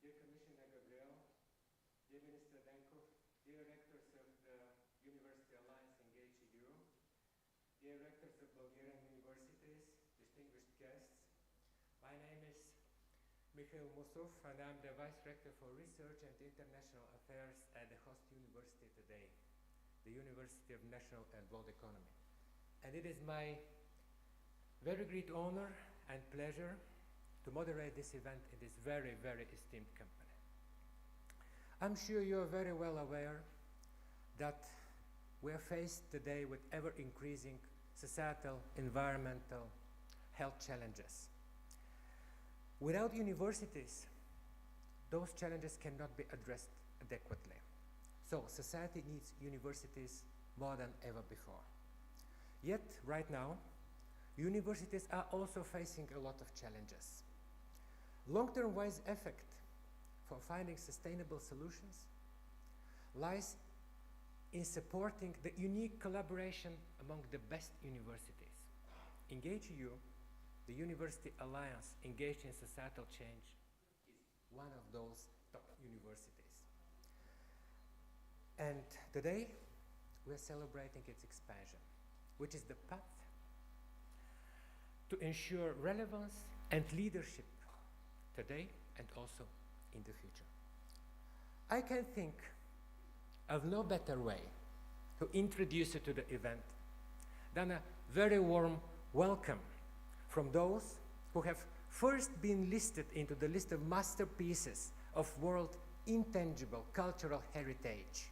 dear Commissioner Gabriel, dear Minister Denkov, dear rectors of the University Alliance ENGAGE.EU, dear rectors of Bulgarian universities, distinguished guests. My name is Mikhail Musov, and I'm the Vice Rector for Research and International Affairs at the host university today, the University of National and World Economy. And it is my very great honor and pleasure to moderate this event in this very, very esteemed company. I'm sure you're very well aware that we are faced today with ever-increasing societal, environmental, health challenges. Without universities, those challenges cannot be addressed adequately. So society needs universities more than ever before. Yet, right now, universities are also facing a lot of challenges. Long-term wise effect for finding sustainable solutions lies in supporting the unique collaboration among the best universities. ENGAGE.EU, the University Alliance engaged in societal change, is one of those top universities. And today, we're celebrating its expansion, which is the path to ensure relevance and leadership today and also in the future. I can think of no better way to introduce you to the event than a very warm welcome from those who have first been listed into the list of masterpieces of world intangible cultural heritage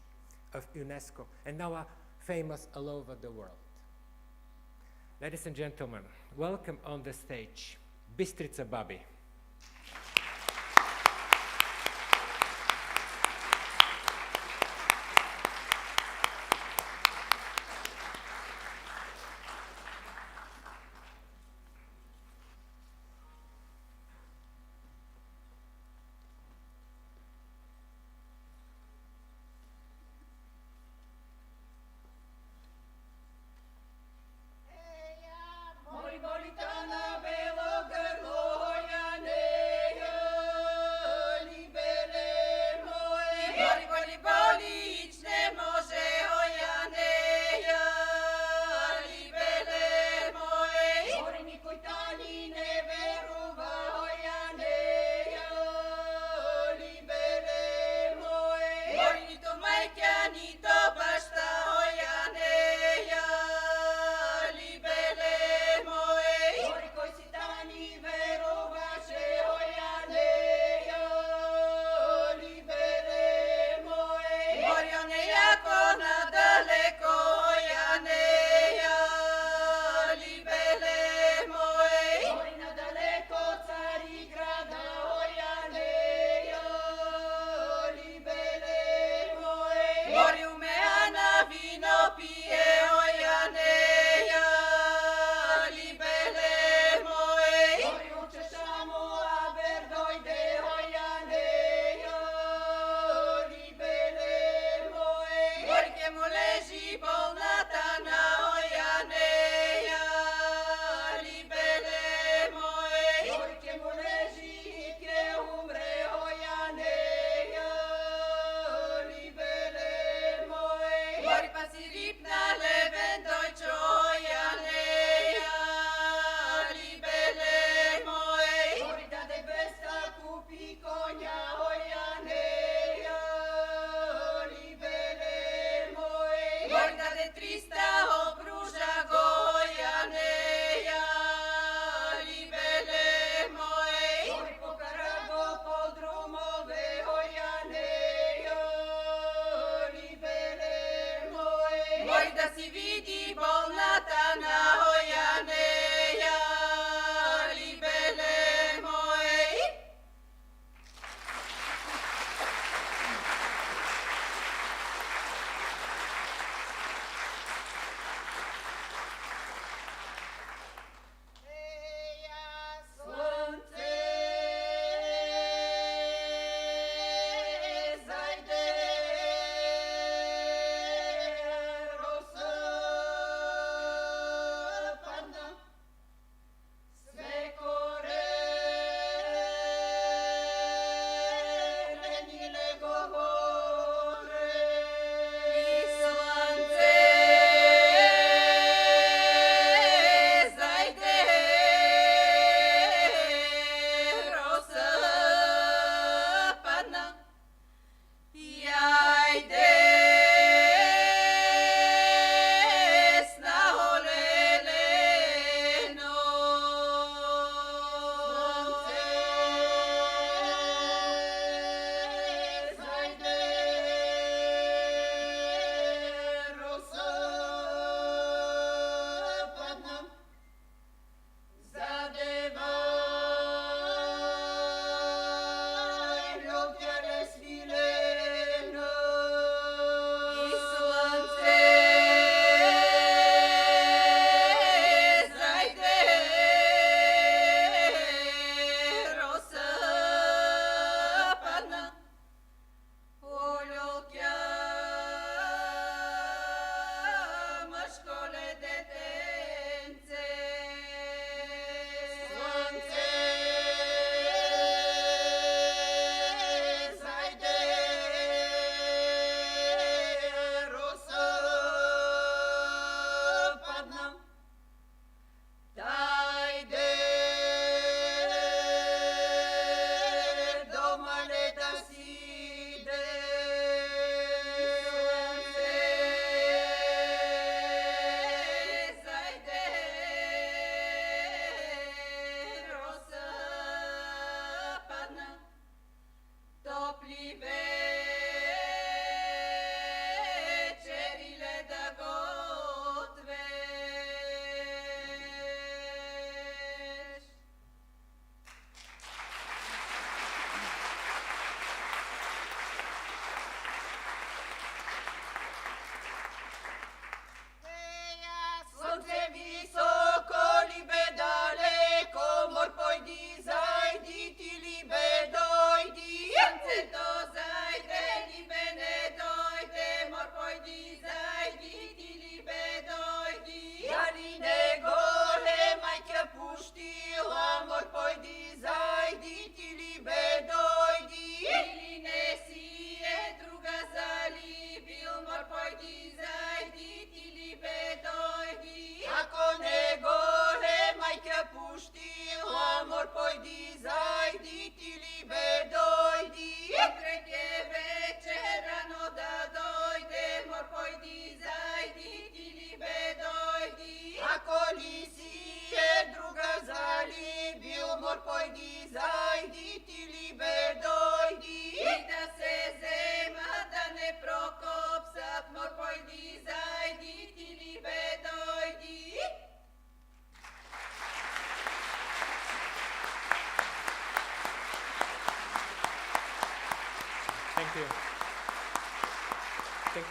of UNESCO and now are famous all over the world. Ladies and gentlemen, welcome on the stage, Bistrica Babi.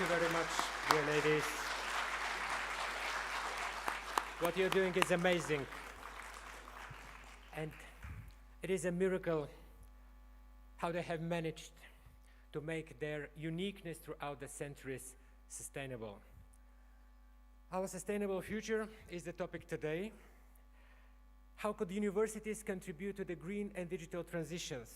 you very much, dear ladies. What you're doing is amazing. And it is a miracle how they have managed to make their uniqueness throughout the centuries sustainable. Our sustainable future is the topic today. How could universities contribute to the green and digital transitions?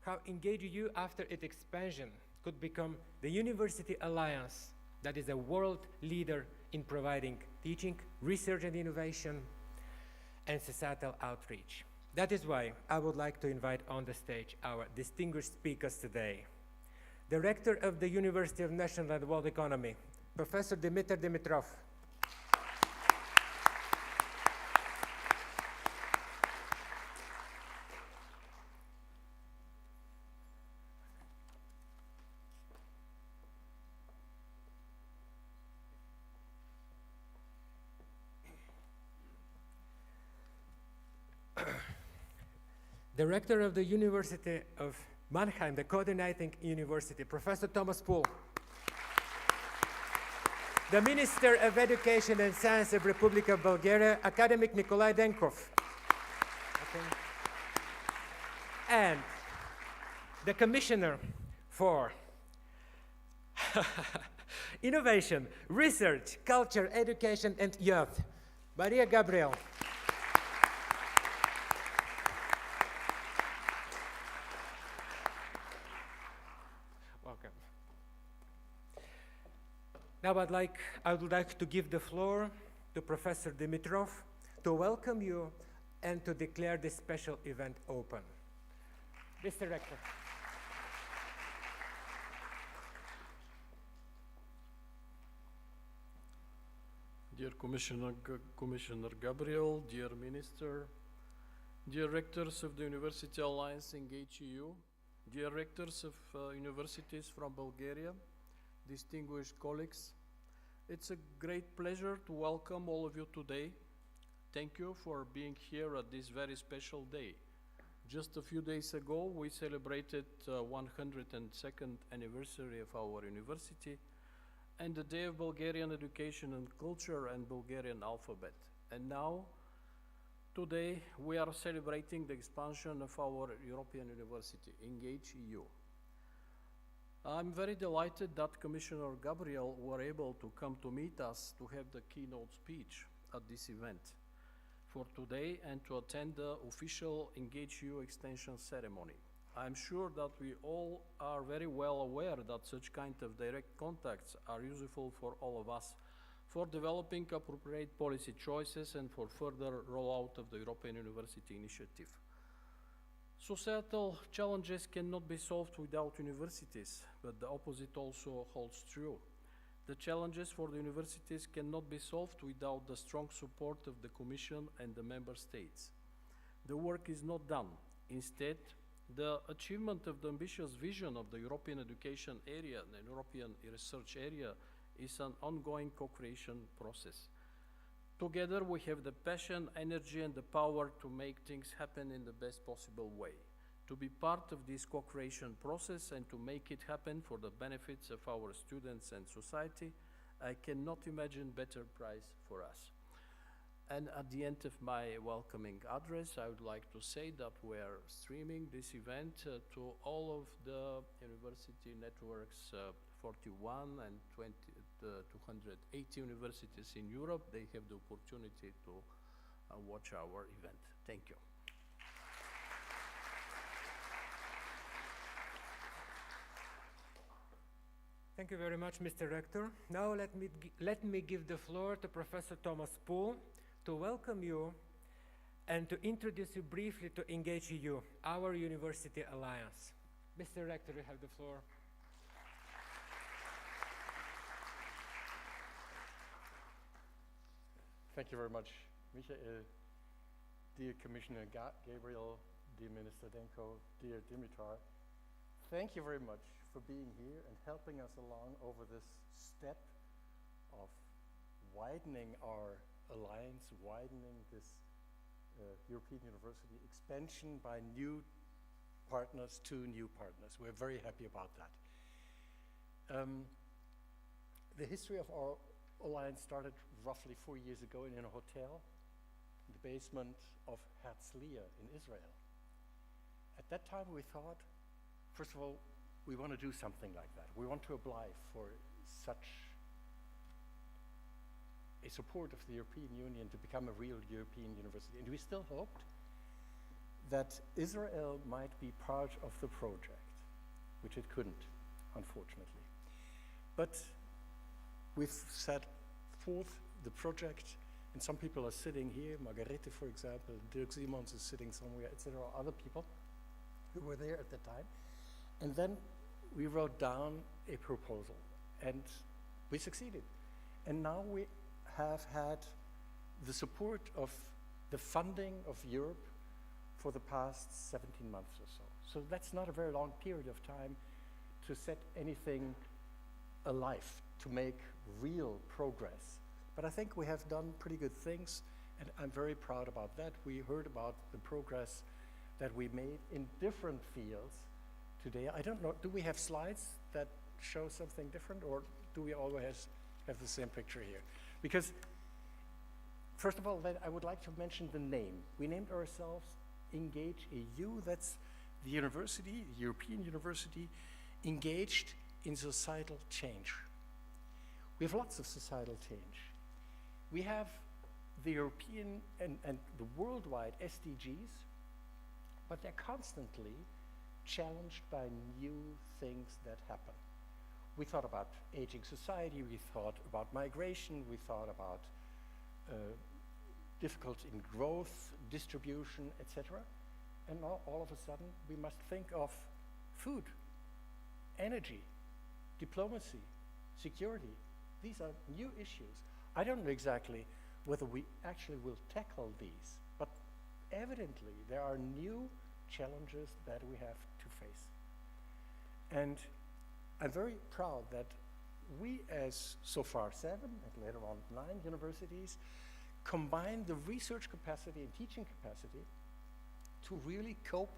How ENGAGE.EU, after its expansion, could become the university alliance that is a world leader in providing teaching, research and innovation, and societal outreach. That is why I would like to invite on the stage our distinguished speakers today. The Rector of the University of National and World Economy, Professor Dimitar Dimitrov. The Rector of the University of Mannheim, the coordinating university, Professor Thomas Poole. The Minister of Education and Science of Republic of Bulgaria, Academic Nikolai Denkov. Okay. And the Commissioner for Innovation, Research, Culture, Education and Youth, Mariya Gabriel. Now I would like to give the floor to Professor Dimitrov to welcome you and to declare this special event open. Mr. Rector. Dear Commissioner Gabriel, dear Minister, dear Rectors of the University Alliance ENGAGE.EU, dear Rectors of universities from Bulgaria, distinguished colleagues, it's a great pleasure to welcome all of you today. Thank you for being here at this very special day. Just a few days ago, we celebrated 102nd anniversary of our university and the Day of Bulgarian Education and Culture and Bulgarian Alphabet. And now, today, we are celebrating the expansion of our European University, ENGAGE.EU. I'm very delighted that Commissioner Gabriel were able to come to meet us to have the keynote speech at this event for today and to attend the official ENGAGE.EU extension ceremony. I'm sure that we all are very well aware that such kind of direct contacts are useful for all of us for developing appropriate policy choices and for further rollout of the European University Initiative. Societal challenges cannot be solved without universities, but the opposite also holds true. The challenges for the universities cannot be solved without the strong support of the Commission and the Member States. The work is not done. Instead, the achievement of the ambitious vision of the European education area and European research area is an ongoing co-creation process. Together, we have the passion, energy, and the power to make things happen in the best possible way, to be part of this co-creation process and to make it happen for the benefits of our students and society. I cannot imagine better prize for us. And at the end of my welcoming address, I would like to say that we are streaming this event to all of the university networks, 41 and 280 universities in Europe. They have the opportunity to watch our event. Thank you. Thank you very much, Mr. Rector. Now let me give the floor to Professor Thomas Poole to welcome you and to introduce you briefly to ENGAGE.EU, our university alliance. Mr. Rector, you have the floor. Thank you very much, Michael. Dear Commissioner Gabriel, dear Minister Denko, dear Dimitar, thank you very much for being here and helping us along over this step of widening our alliance, widening this European University expansion by new partners, 2 new partners. We're very happy about that. The history of our alliance started roughly 4 years ago in a hotel in the basement of Herzliya in Israel. At that time we thought, first of all, we want to do something like that. We want to apply for such a support of the European Union to become a real European university. And we still hoped that Israel might be part of the project, which it couldn't, unfortunately. But we've set forth the project, and some people are sitting here, Margarete, for example, Dirk Simons is sitting somewhere, etc., other people who were there at the time. And then we wrote down a proposal, and we succeeded. And now we have had the support of the funding of Europe for the past 17 months or so. So that's not a very long period of time to set anything alive, to make real progress. But I think we have done pretty good things, and I'm very proud about that. We heard about the progress that we made in different fields today. I don't know, do we have slides that show something different, or do we always have the same picture here? Because, first of all, I would like to mention the name. We named ourselves ENGAGE.EU. That's the university, the European University, engaged in societal change. We have lots of societal change. We have the European and the worldwide SDGs, but they're constantly challenged by new things that happen. We thought about aging society, we thought about migration, we thought about difficulty in growth, distribution, etc. And now all of a sudden we must think of food, energy, diplomacy, security. These are new issues. I don't know exactly whether we actually will tackle these, but evidently there are new challenges that we have to face. And I'm very proud that we, as so far 7 and later on 9 universities, combine the research capacity and teaching capacity to really cope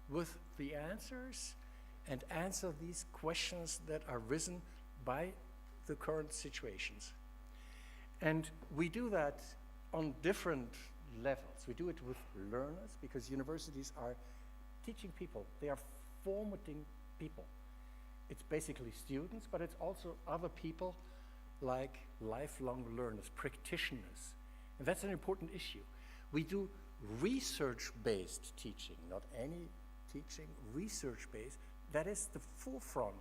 with the answers and answer these questions that are risen by the current situations. And we do that on different levels. We do it with learners, because universities are teaching people. They are formating people. It's basically students, but it's also other people like lifelong learners, practitioners. And that's an important issue. We do research-based teaching, not any teaching, research-based. That is the forefront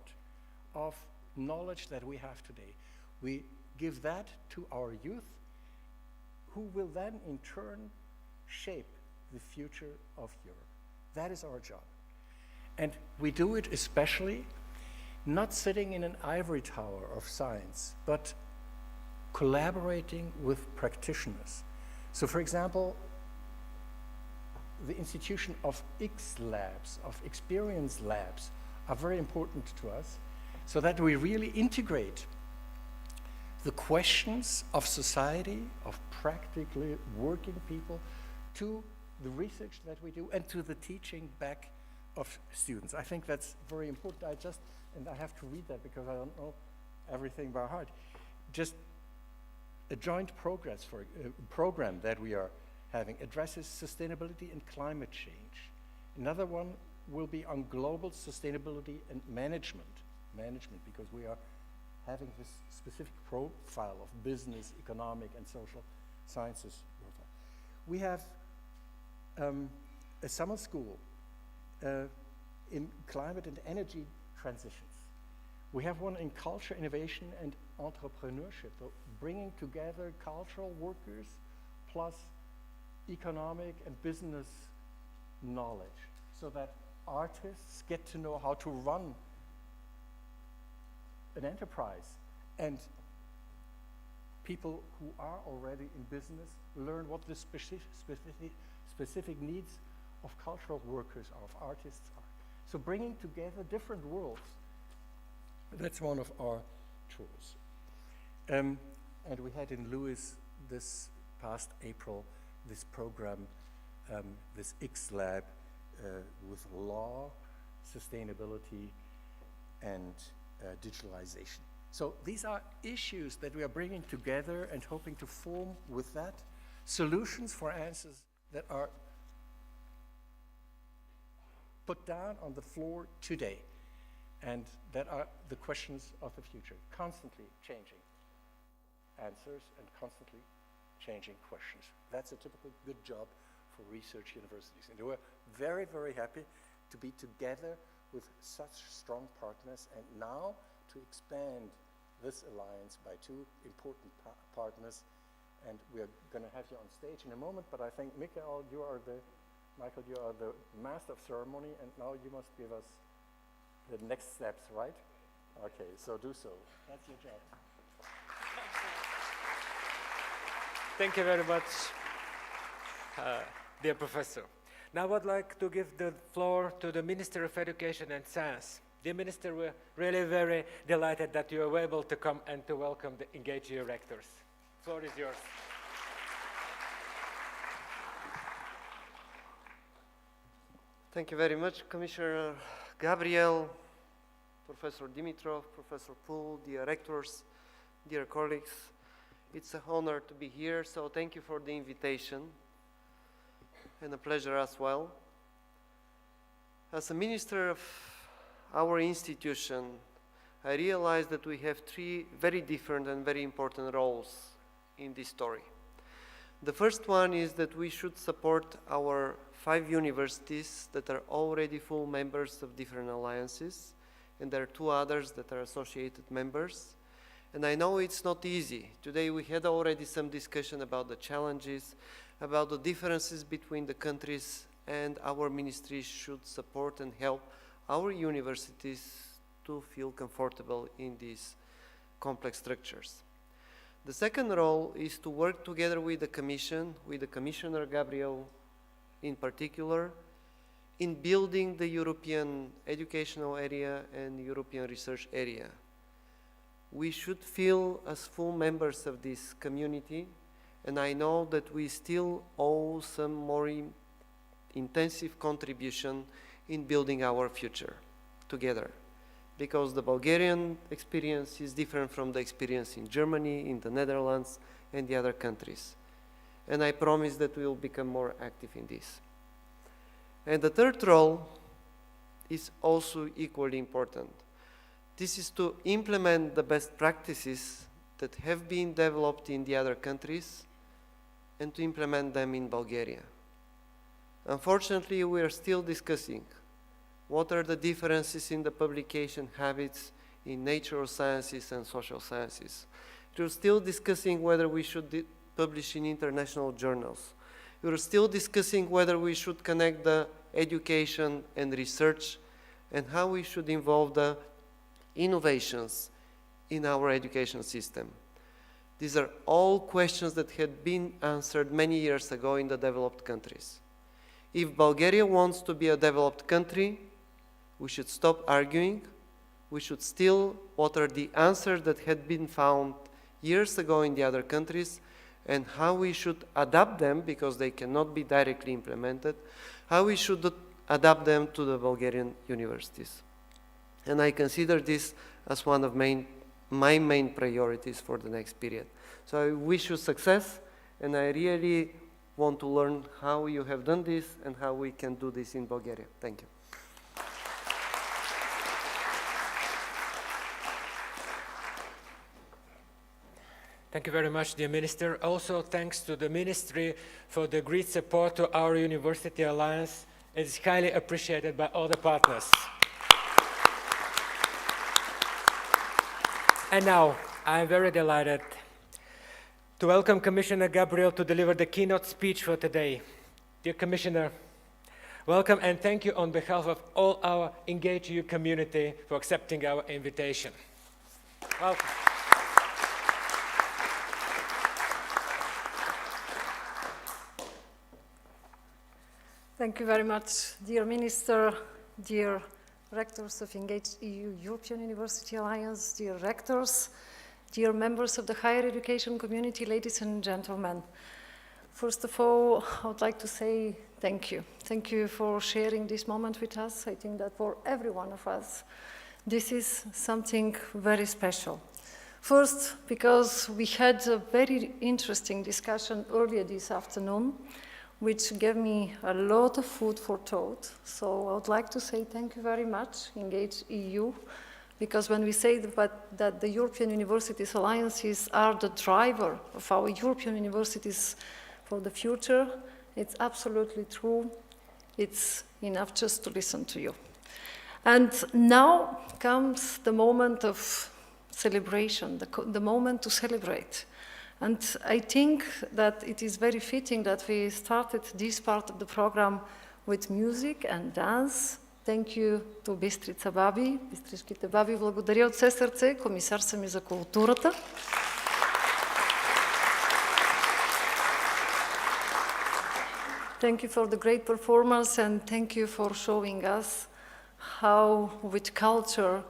of knowledge that we have today. We give that to our youth, who will then in turn shape the future of Europe. That is our job. And we do it especially not sitting in an ivory tower of science, but collaborating with practitioners. So for example, the institution of X labs, of experience labs, are very important to us, so that we really integrate the questions of society, of practically working people, to the research that we do and to the teaching back of students. I think that's very important. And I have to read that because I don't know everything by heart. Just a joint program that we are having addresses sustainability and climate change. Another one will be on global sustainability and management, because we are having this specific profile of business, economic, and social sciences profile. We have a summer school in climate and energy transitions. We have one in culture, innovation, and entrepreneurship, so bringing together cultural workers plus economic and business knowledge, so that artists get to know how to run an enterprise, and people who are already in business learn what the specific needs of cultural workers are, of artists are. So bringing together different worlds, that's one of our tools. And we had in Lewis this past April this program, this X Lab with law, sustainability, and digitalization. So these are issues that we are bringing together and hoping to form with that solutions for answers that are put down on the floor today, and that are the questions of the future, constantly changing answers and constantly changing questions. That's a typical good job for research universities. And we're very, very happy to be together with such strong partners, and now to expand this alliance by two important partners. And we're going to have you on stage in a moment, but I think Michael, you are the master of ceremony, and now you must give us the next steps, right? Okay, so do so. That's your job. Thank you very much, dear Professor. Now I would like to give the floor to the Minister of Education and Science. Dear Minister, we're really very delighted that you are able to come and to welcome the ENGAGE.EU rectors. The floor is yours. Thank you very much, Commissioner Gabriel, Professor Dimitrov, Professor Poole, dear rectors, dear colleagues. It's an honor to be here, so thank you for the invitation, and a pleasure as well. As a minister of our institution, I realized that we have three very different and very important roles in this story. The first one is that we should support our 5 universities that are already full members of different alliances, and there are 2 others that are associated members. And I know it's not easy. Today we had already some discussion about the challenges, about the differences between the countries, and our ministries should support and help our universities to feel comfortable in these complex structures. The second role is to work together with the Commission, with the Commissioner Gabriel in particular, in building the European educational area and European research area. We should feel as full members of this community, and I know that we still owe some more intensive contribution in building our future together, because the Bulgarian experience is different from the experience in Germany, in the Netherlands, and the other countries. And I promise that we will become more active in this. And the third role is also equally important. This is to implement the best practices that have been developed in the other countries and to implement them in Bulgaria. Unfortunately, we are still discussing what are the differences in the publication habits in natural sciences and social sciences. We're still discussing whether we should publish in international journals. We're still discussing whether we should connect the education and research and how we should involve the innovations in our education system. These are all questions that had been answered many years ago in the developed countries. If Bulgaria wants to be a developed country, we should stop arguing. We should still what are the answers that had been found years ago in the other countries, and how we should adapt them, because they cannot be directly implemented, how we should adapt them to the Bulgarian universities. And I consider this as one of my main priorities for the next period. So I wish you success, and I really want to learn how you have done this and how we can do this in Bulgaria. Thank you. Thank you very much, dear Minister. Also, thanks to the Ministry for the great support to our University Alliance. It is highly appreciated by all the partners. And now, I am very delighted to welcome Commissioner Gabriel to deliver the keynote speech for today. Dear Commissioner, welcome and thank you on behalf of all our ENGAGE.EU community for accepting our invitation. Welcome. Thank you very much, dear Minister, dear rectors of ENGAGE.EU European University Alliance, dear rectors, dear members of the higher education community, ladies and gentlemen. First of all, I would like to say thank you. Thank you for sharing this moment with us. I think that for every one of us, this is something very special. First, because we had a very interesting discussion earlier this afternoon, which gave me a lot of food for thought. So I would like to say thank you very much, ENGAGE.EU, because when we say that the European Universities Alliances are the driver of our European universities for the future, it's absolutely true. It's enough just to listen to you. And now comes the moment of celebration, the moment to celebrate. And I think that it is very fitting that we started this part of the program with music and dance. Thank you to Бистрица Баби, Бистришките баби, благодаря от все сърце, комисар съм и за културата. Thank you for the great performance and thank you for showing us how, with culture,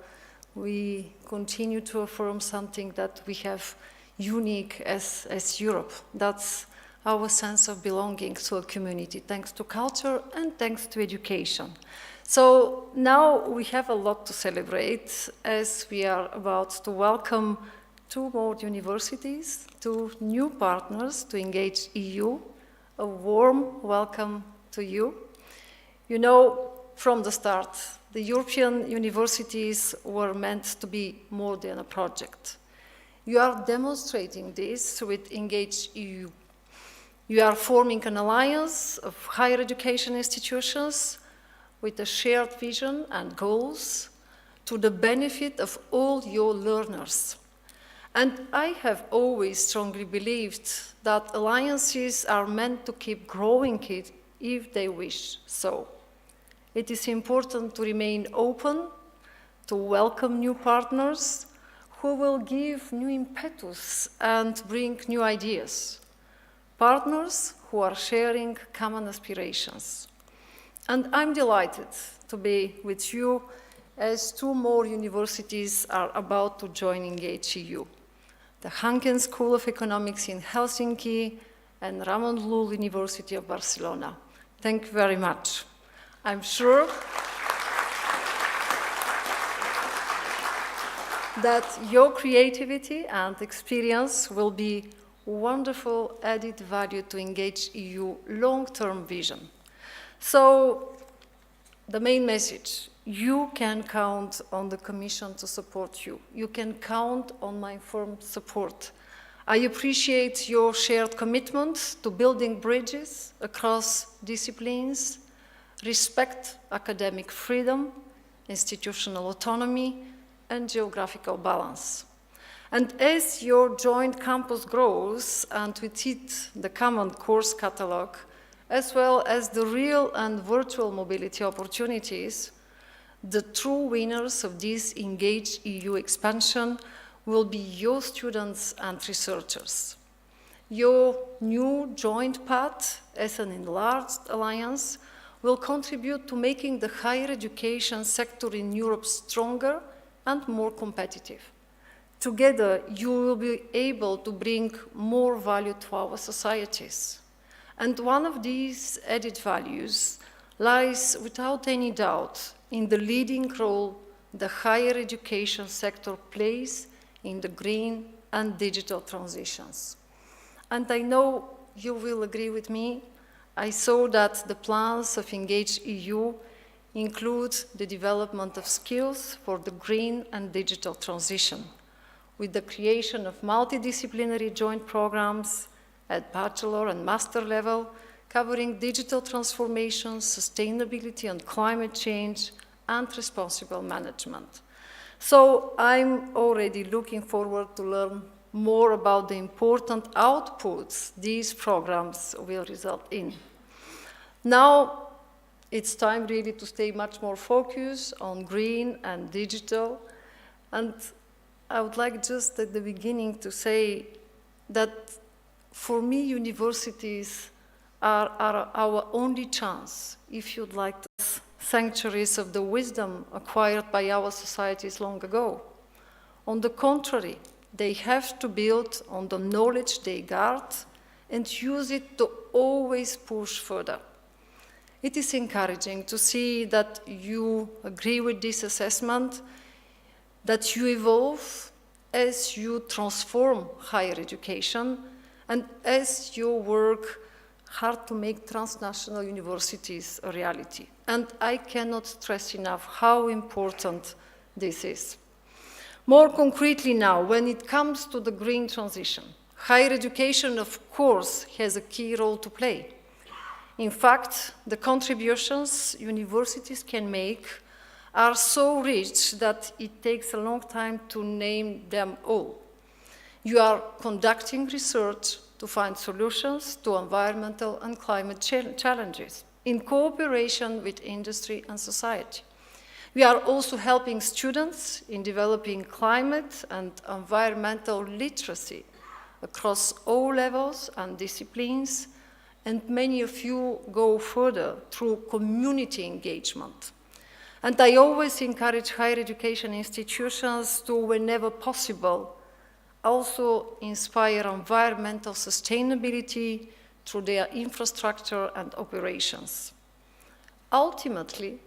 we continue to affirm something that we have unique as Europe. That's our sense of belonging to a community, thanks to culture and thanks to education. So now we have a lot to celebrate as we are about to welcome 2 more universities, 2 new partners to ENGAGE.EU. A warm welcome to you. You know, from the start, the European universities were meant to be more than a project. You are demonstrating this with ENGAGE.EU. You are forming an alliance of higher education institutions with a shared vision and goals to the benefit of all your learners. And I have always strongly believed that alliances are meant to keep growing it if they wish so. It is important to remain open, to welcome new partners who will give new impetus and bring new ideas. Partners who are sharing common aspirations. And I'm delighted to be with you as 2 more universities are about to join ENGAGE.EU. The Hanken School of Economics in Helsinki and Ramon Llull University of Barcelona. Thank you very much. I'm sure that your creativity and experience will be wonderful added value to ENGAGE.EU long-term vision. So, the main message, you can count on the Commission to support you. You can count on my firm support. I appreciate your shared commitment to building bridges across disciplines, respect academic freedom, institutional autonomy, and geographical balance. And as your joint campus grows, and with it the common course catalog, as well as the real and virtual mobility opportunities, the true winners of this ENGAGE.EU expansion will be your students and researchers. Your new joint path as an enlarged alliance will contribute to making the higher education sector in Europe stronger and more competitive. Together, you will be able to bring more value to our societies. And one of these added values lies, without any doubt, in the leading role the higher education sector plays in the green and digital transitions. And I know you will agree with me. I saw that the plans of ENGAGE.EU include the development of skills for the green and digital transition, with the creation of multidisciplinary joint programs at bachelor and master level, covering digital transformation, sustainability and climate change, and responsible management. So I'm already looking forward to learn more about the important outputs these programs will result in. Now, it's time really to stay much more focused on green and digital. And I would like just at the beginning to say that for me, universities are our only chance, if you'd like, sanctuaries of the wisdom acquired by our societies long ago. On the contrary, they have to build on the knowledge they guard and use it to always push further. It is encouraging to see that you agree with this assessment, that you evolve, as you transform higher education and as you work hard to make transnational universities a reality. And I cannot stress enough how important this is. More concretely now, when it comes to the green transition, higher education, of course, has a key role to play. In fact, the contributions universities can make are so rich that it takes a long time to name them all. You are conducting research to find solutions to environmental and climate challenges in cooperation with industry and society. We are also helping students in developing climate and environmental literacy across all levels and disciplines, and many of you go further through community engagement. And I always encourage higher education institutions to, whenever possible, also inspire environmental sustainability through their infrastructure and operations. Ultimately,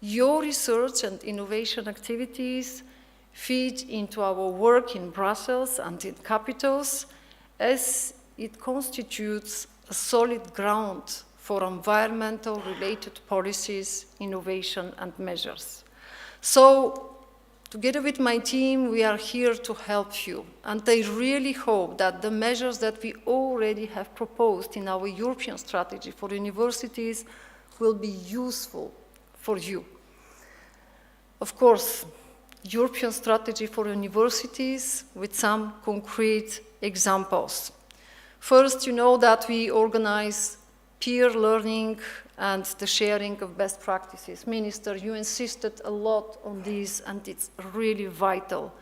your research and innovation activities feed into our work in Brussels and in capitals, as it constitutes a solid ground for environmental related policies, innovation and measures. So, together with my team, we are here to help you. And I really hope that the measures that we already have proposed in our European strategy for universities will be useful for you. Of course, European strategy for universities with some concrete examples. First, you know that we organize peer learning and the sharing of best practices. Minister, you insisted a lot on this, and it's really vital.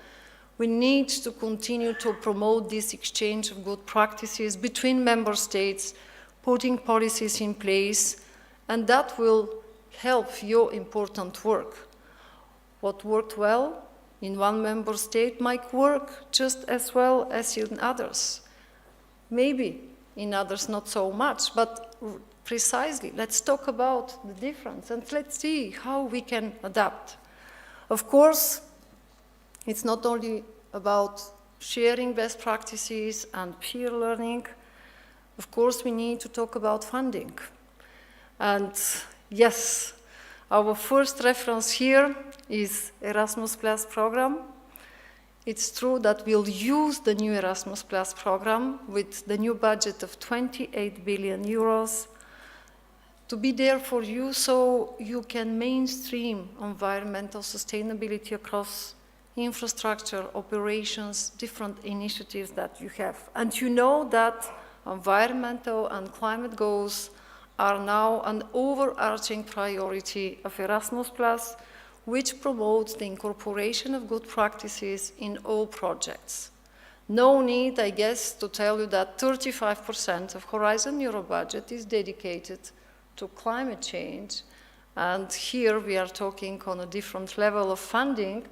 We need to continue to promote this exchange of good practices between member states, putting policies in place, and that will help your important work. What worked well in one member state might work just as well as in others. Maybe in others not so much, but precisely, let's talk about the difference and let's see how we can adapt. Of course, it's not only about sharing best practices and peer learning. Of course, we need to talk about funding. And yes, our first reference here is Erasmus Plus program. It's true that we'll use the new Erasmus Plus program with the new budget of 28 billion euros to be there for you so you can mainstream environmental sustainability across infrastructure, operations, different initiatives that you have. And you know that environmental and climate goals are now an overarching priority of Erasmus+, which promotes the incorporation of good practices in all projects. No need, I guess, to tell you that 35% of Horizon Euro budget is dedicated to climate change, and here we are talking on a different level of funding,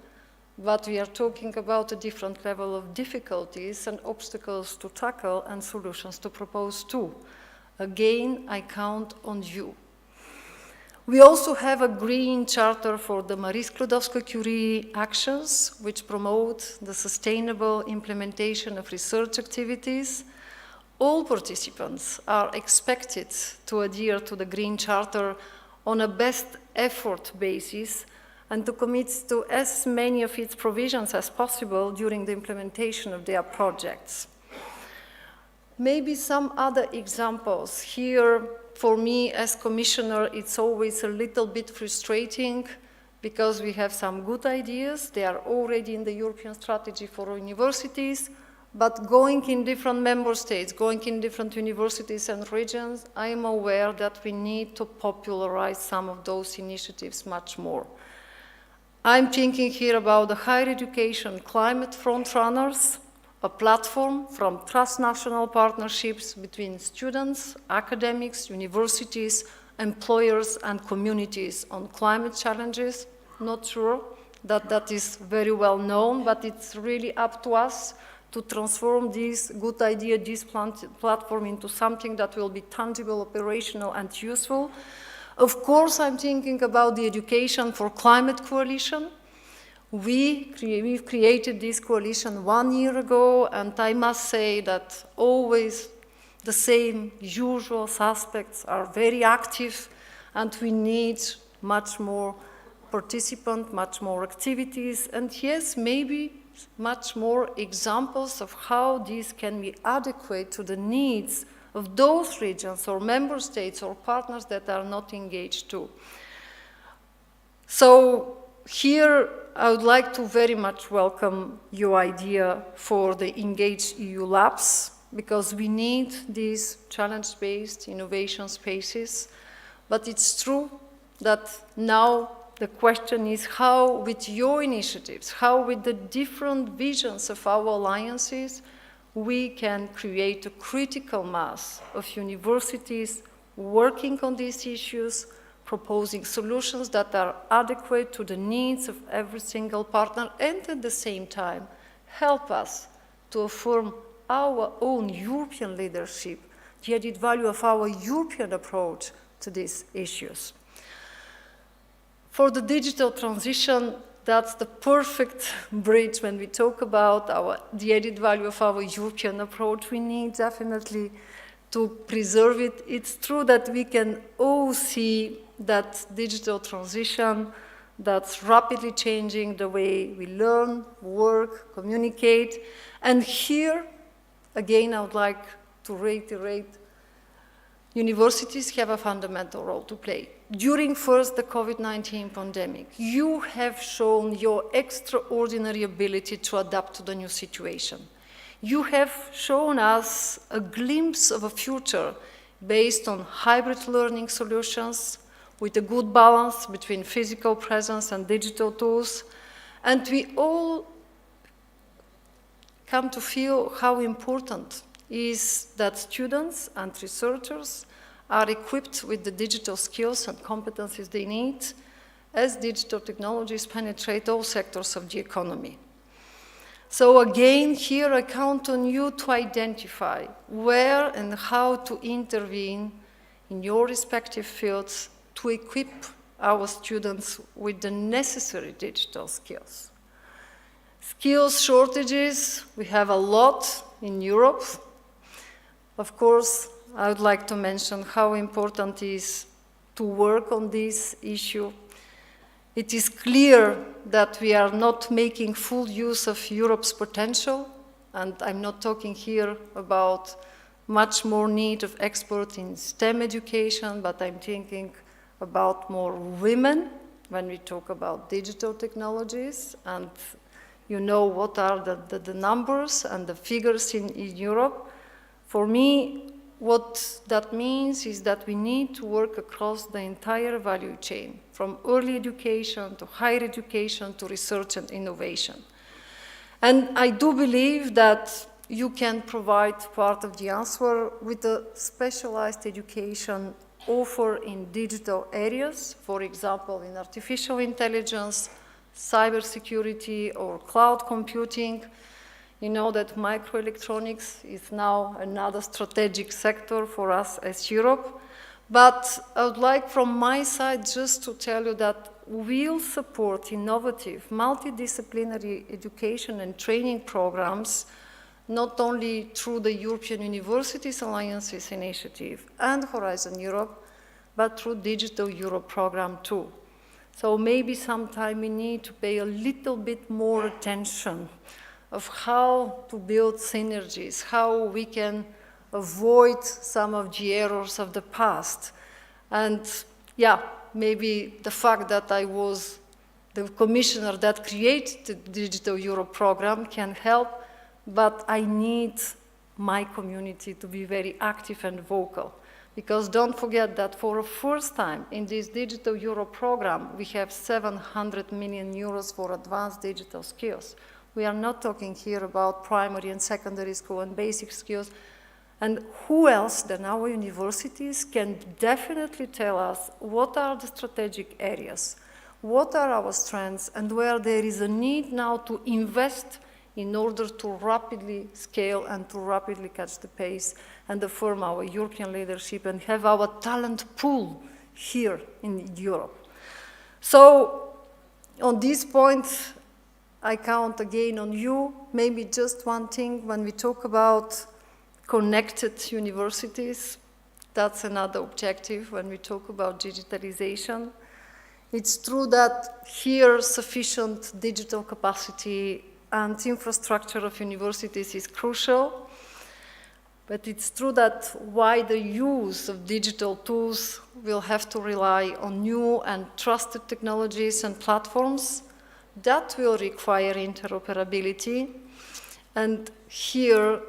but we are talking about a different level of difficulties and obstacles to tackle and solutions to propose too. Again, I count on you. We also have a green charter for the Marie Skłodowska-Curie actions, which promote the sustainable implementation of research activities. All participants are expected to adhere to the green charter on a best effort basis and to commit to as many of its provisions as possible during the implementation of their projects. Maybe some other examples. Here, for me as commissioner, it's always a little bit frustrating because we have some good ideas. They are already in the European strategy for universities, but going in different member states, going in different universities and regions, I am aware that we need to popularize some of those initiatives much more. I'm thinking here about the higher education climate frontrunners, a platform from transnational partnerships between students, academics, universities, employers, and communities on climate challenges. Not sure that that is very well known, but it's really up to us to transform this good idea, this platform into something that will be tangible, operational, and useful. Of course, I'm thinking about the Education for Climate Coalition, We've created this coalition 1 year ago, and I must say that always the same usual suspects are very active, and we need much more participants, much more activities, and yes, maybe much more examples of how this can be adequate to the needs of those regions or member states or partners that are not engaged too. So here I would like to very much welcome your idea for the ENGAGE.EU labs, because we need these challenge-based innovation spaces. But it's true that now the question is how, with your initiatives, how with the different visions of our alliances, we can create a critical mass of universities working on these issues, proposing solutions that are adequate to the needs of every single partner, and at the same time help us to affirm our own European leadership, the added value of our European approach to these issues. For the digital transition, that's the perfect bridge when we talk about the added value of our European approach. We need definitely to preserve it. It's true that we can all see that digital transition that's rapidly changing the way we learn, work, communicate. And here, again, I would like to reiterate, universities have a fundamental role to play. During first the COVID-19 pandemic, you have shown your extraordinary ability to adapt to the new situation. You have shown us a glimpse of a future based on hybrid learning solutions, with a good balance between physical presence and digital tools. And we all come to feel how important is that students and researchers are equipped with the digital skills and competencies they need as digital technologies penetrate all sectors of the economy. So again, here I count on you to identify where and how to intervene in your respective fields to equip our students with the necessary digital skills. Skills shortages, we have a lot in Europe. Of course, I would like to mention how important it is to work on this issue. It is clear that we are not making full use of Europe's potential, and I'm not talking here about much more need of experts in STEM education, but I'm thinking about more women when we talk about digital technologies, and you know what are the numbers and the figures in Europe. For me, what that means is that we need to work across the entire value chain, from early education to higher education to research and innovation. And I do believe that you can provide part of the answer with a specialized education offer in digital areas, for example, in artificial intelligence, cybersecurity, or cloud computing. You know that microelectronics is now another strategic sector for us as Europe. But I would like from my side just to tell you that we'll support innovative, multidisciplinary education and training programs, not only through the European Universities Alliances Initiative and Horizon Europe, but through Digital Europe program too. So maybe sometime we need to pay a little bit more attention of how to build synergies, how we can avoid some of the errors of the past. And yeah, maybe the fact that I was the commissioner that created the Digital Europe program can help, but I need my community to be very active and vocal. Because don't forget that for the first time in this Digital Europe program, we have 700 million euros for advanced digital skills. We are not talking here about primary and secondary school and basic skills. And who else than our universities can definitely tell us what are the strategic areas, what are our strengths, and where there is a need now to invest in order to rapidly scale and to rapidly catch the pace and affirm our European leadership and have our talent pool here in Europe. So on this point, I count again on you. Maybe just one thing, when we talk about connected universities, that's another objective when we talk about digitalization. It's true that here sufficient digital capacity and infrastructure of universities is crucial, but it's true that wider use of digital tools will have to rely on new and trusted technologies and platforms that will require interoperability. And here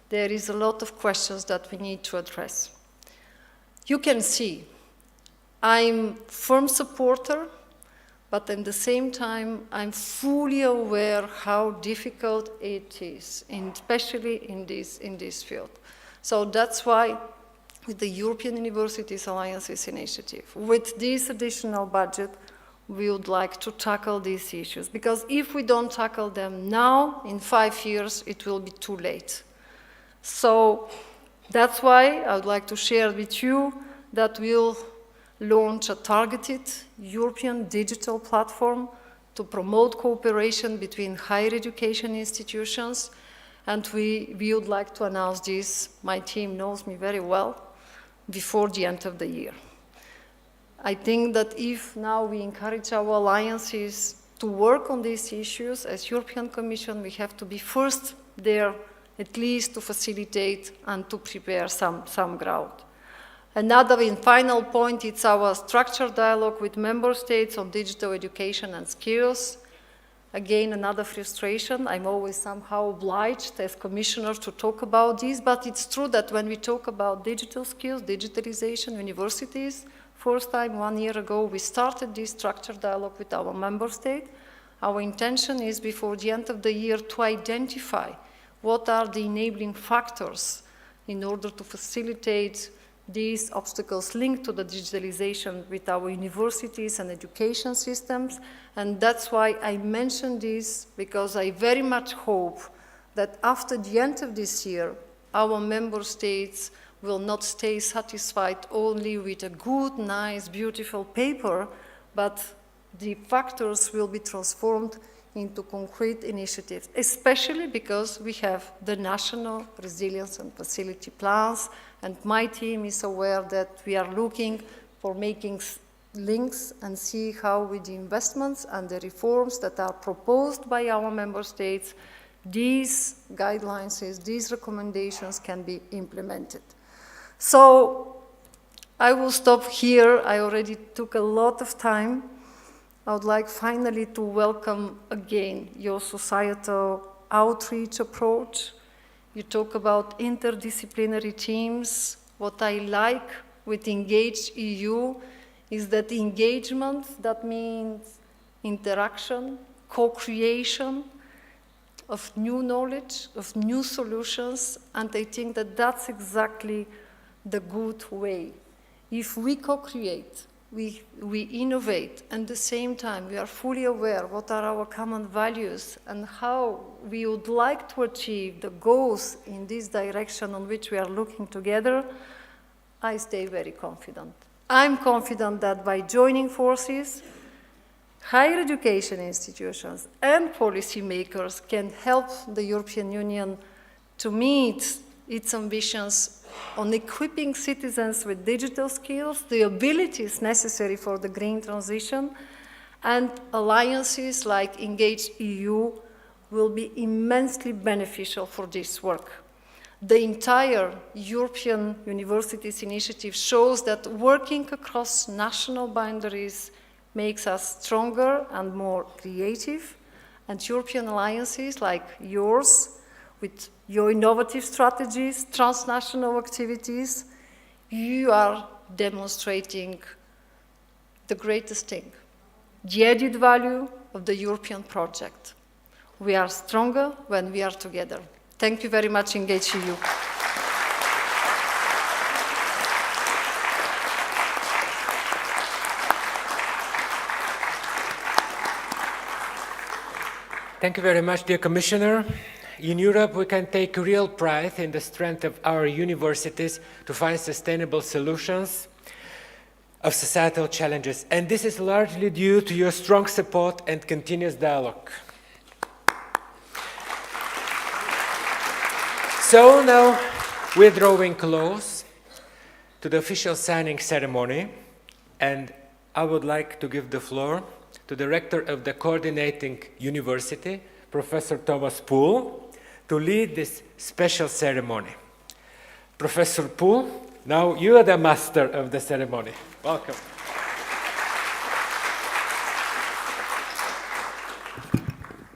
there is a lot of questions that we need to address. You can see I'm firm supporter, but at the same time, I'm fully aware how difficult it is, especially in this field. So that's why with the European Universities Alliances Initiative, with this additional budget, we would like to tackle these issues. Because if we don't tackle them now, in 5 years, it will be too late. So that's why I would like to share with you that we'll launch a targeted European digital platform to promote cooperation between higher education institutions. And we would like to announce this, my team knows me very well, before the end of the year. I think that if now we encourage our alliances to work on these issues, as European Commission, we have to be first there, at least to facilitate and to prepare some ground. Another final point, it's our structured dialogue with member states on digital education and skills. Again, another frustration. I'm always somehow obliged as commissioner to talk about this, but it's true that when we talk about digital skills, digitalization, universities, first time 1 year ago, we started this structured dialogue with our member state. Our intention is before the end of the year to identify what are the enabling factors in order to facilitate these obstacles linked to the digitalization with our universities and education systems. And that's why I mentioned this, because I very much hope that after the end of this year, our member states will not stay satisfied only with a good, nice, beautiful paper, but the factors will be transformed into concrete initiatives, especially because we have the national resilience and facility plans, and my team is aware that we are looking for making links and see how with the investments and the reforms that are proposed by our member states, these guidelines, these recommendations can be implemented. So I will stop here. I already took a lot of time. I would like finally to welcome again your societal outreach approach. You talk about interdisciplinary teams. What I like with ENGAGE.EU is that engagement, that means interaction, co-creation of new knowledge, of new solutions, and I think that that's exactly the good way. If we co-create, we innovate, and at the same time we are fully aware what are our common values and how we would like to achieve the goals in this direction on which we are looking together, I stay very confident. I'm confident that by joining forces, higher education institutions and policymakers can help the European Union to meet its ambitions on equipping citizens with digital skills, the abilities necessary for the green transition, and alliances like ENGAGE.EU will be immensely beneficial for this work. The entire European Universities Initiative shows that working across national boundaries makes us stronger and more creative, and European alliances like yours, with your innovative strategies, transnational activities, you are demonstrating the greatest thing, the added value of the European project. We are stronger when we are together. Thank you very much, ENGAGE.EU. Thank you very much, dear Commissioner. In Europe, we can take real pride in the strength of our universities to find sustainable solutions of societal challenges. And this is largely due to your strong support and continuous dialogue. So now we're drawing close to the official signing ceremony, and I would like to give the floor to the rector of the coordinating university, Professor Thomas Poole, to lead this special ceremony. Professor Poole, now you are the master of the ceremony. Welcome.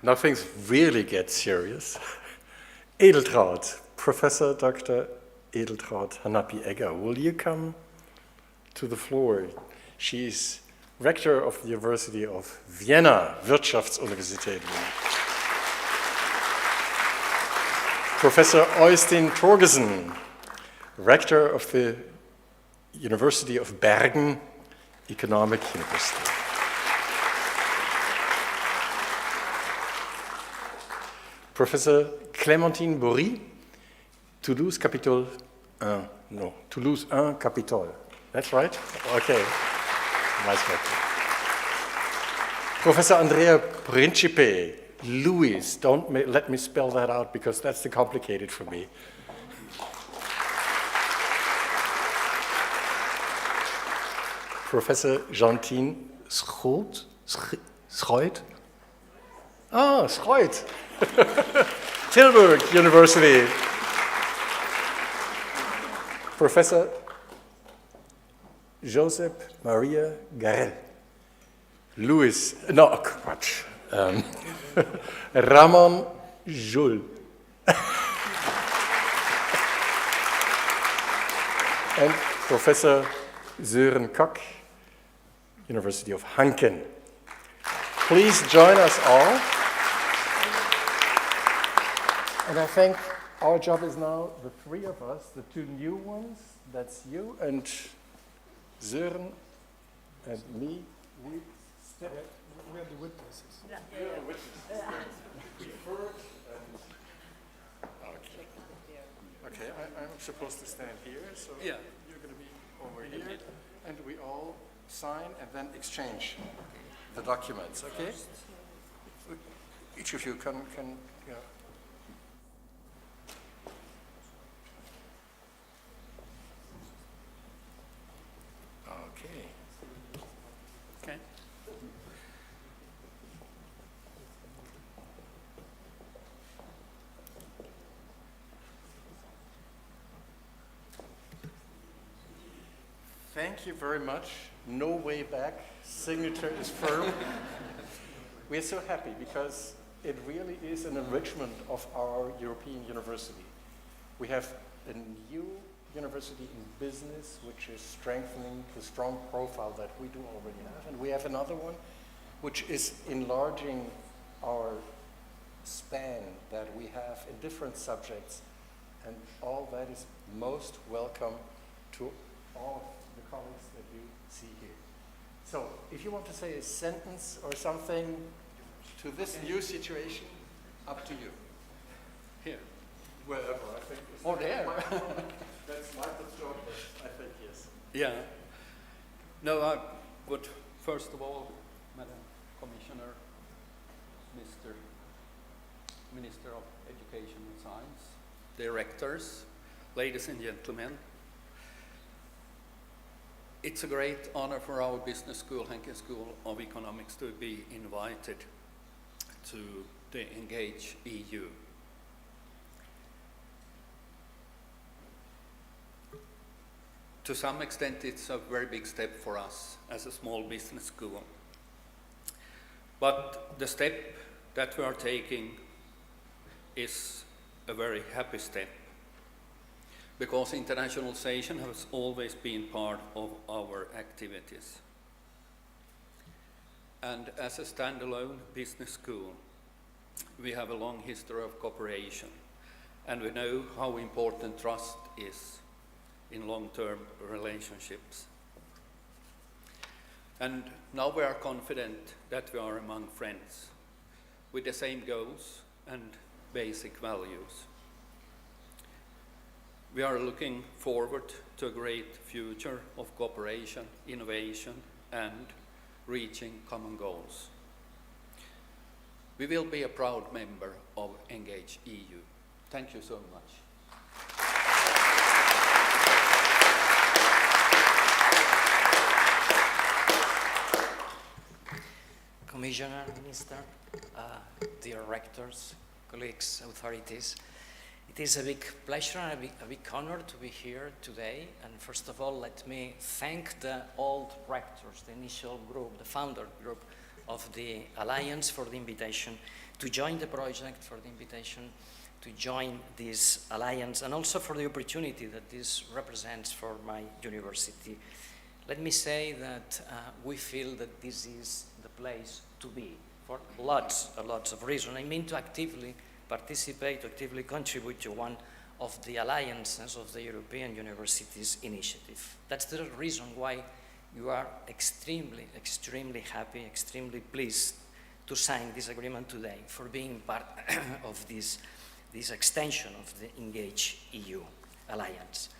Now things really get serious. Edeltraud, Professor Dr. Edeltraud Hanapi-Egger, will you come to the floor? She's rector of the University of Vienna, Wirtschaftsuniversität. Professor Øystein Torgersen, rector of the University of Bergen, Economic University. Professor Clémentine Bory, Toulouse Capitole 1. No, Toulouse 1 Capitole. That's right? Okay. Nice work. Professor Andrea Principe, Louis. Don't let me spell that out because that's too complicated for me. Professor Jantine Schoit. Ah, Schoit. Tilburg University. Professor Joseph Mariya Gabriel. Louis, no, Quatsch. Ramon Llull. And Professor Søren Koch, University of Hanken. Please join us all. And I think our job is now, the three of us, the two new ones, that's you and Søren and me, we step. We are the witnesses. Yeah. We are witnesses. Okay, I'm supposed to stand here, so Yeah. you're going to be over here, and we all sign and then exchange the documents, okay? Each of you can yeah. Okay. Okay. Thank you very much. No way back. Signature is firm. We're so happy because it really is an enrichment of our European university. We have a new university in business, which is strengthening the strong profile that we do already have. And we have another one, which is enlarging our span that we have in different subjects. And all that is most welcome to all of the colleagues that you see here. So, if you want to say a sentence or something to this new situation, up to you. Here. Wherever, I think. Oh, there. That's Michael's job, I think, yes. Yeah. No, I would first of all, Madam Commissioner, Mr. Minister of Education and Science, directors, ladies and gentlemen, it's a great honor for our business school, Hanken School of Economics, to be invited to the ENGAGE.EU. To some extent, it's a very big step for us as a small business school. But the step that we are taking is a very happy step, because internationalization has always been part of our activities. And as a standalone business school, we have a long history of cooperation, and we know how important trust is in long-term relationships. And now we are confident that we are among friends with the same goals and basic values. We are looking forward to a great future of cooperation, innovation, and reaching common goals. We will be a proud member of ENGAGE.EU. Thank you so much. Visionary Minister, dear rectors, colleagues, authorities. It is a big pleasure and a big honor to be here today. And first of all, let me thank the old rectors, the initial group, the founder group of the Alliance, for the invitation to join the project, for the invitation to join this alliance, and also for the opportunity that this represents for my university. Let me say that we feel that this is the place to be for lots of reasons. I mean, to actively participate, to actively contribute to one of the alliances of the European Universities Initiative. That's the reason why you are extremely happy, extremely pleased to sign this agreement today, for being part of this extension of the ENGAGE.EU Alliance.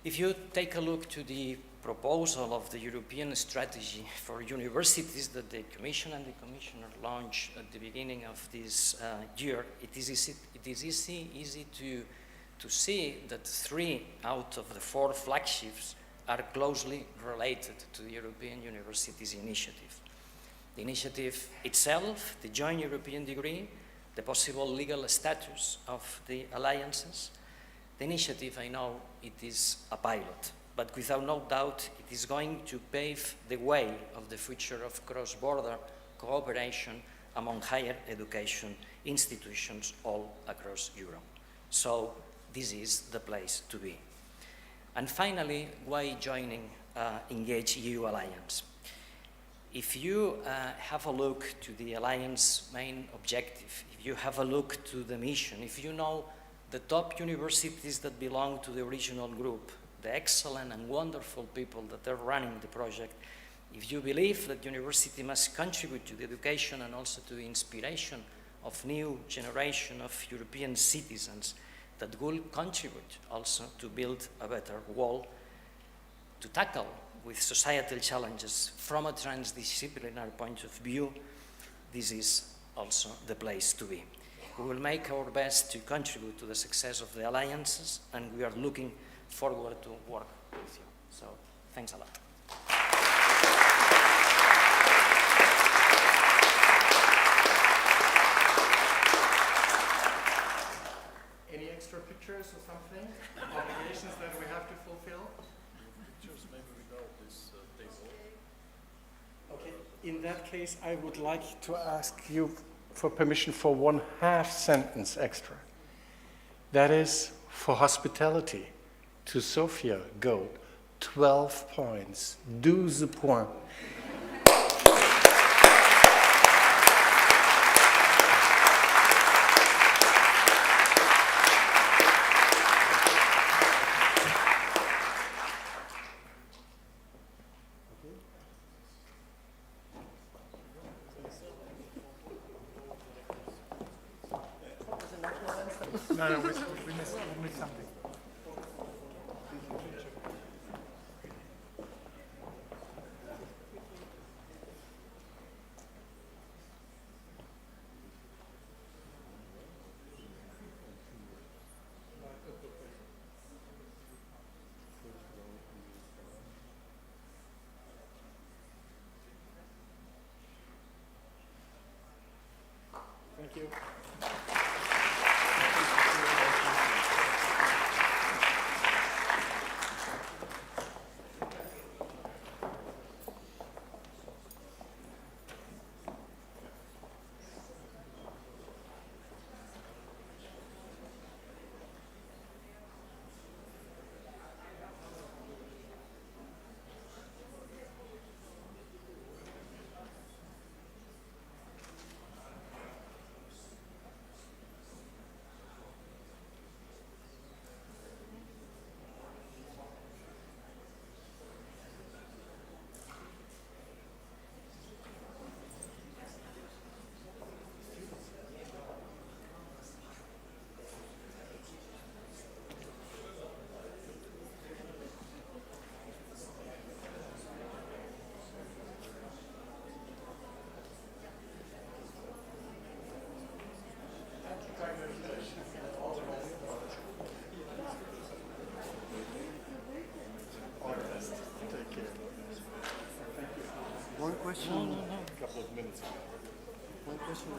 If you take a look to the proposal of the European strategy for universities that the Commission and the Commissioner launched at the beginning of this year, it is easy to see that 3 out of the 4 flagships are closely related to the European Universities Initiative. The initiative itself, the joint European degree, the possible legal status of the alliances. The initiative, I know it is a pilot, but without no doubt it is going to pave the way of the future of cross-border cooperation among higher education institutions all across Europe. So this is the place to be. And finally, why joining ENGAGE.EU Alliance? If you have a look to the Alliance main objective, if you have a look to the mission, if you know the top universities that belong to the original group, the excellent and wonderful people that are running the project, if you believe that university must contribute to the education and also to the inspiration of new generation of European citizens that will contribute also to build a better world, to tackle with societal challenges from a transdisciplinary point of view, this is also the place to be. We will make our best to contribute to the success of the alliances, and we are looking forward to work with you. So, thanks a lot. Any extra pictures or something? Obligations that we have to fulfill? Pictures maybe without this table. Okay, in that case, I would like to ask you for permission for 1/2 sentence extra. That is, for hospitality, to Sofia go 12 points, 12 points. No, we missed something. Thank you. One question. couple of minutes ago. One question.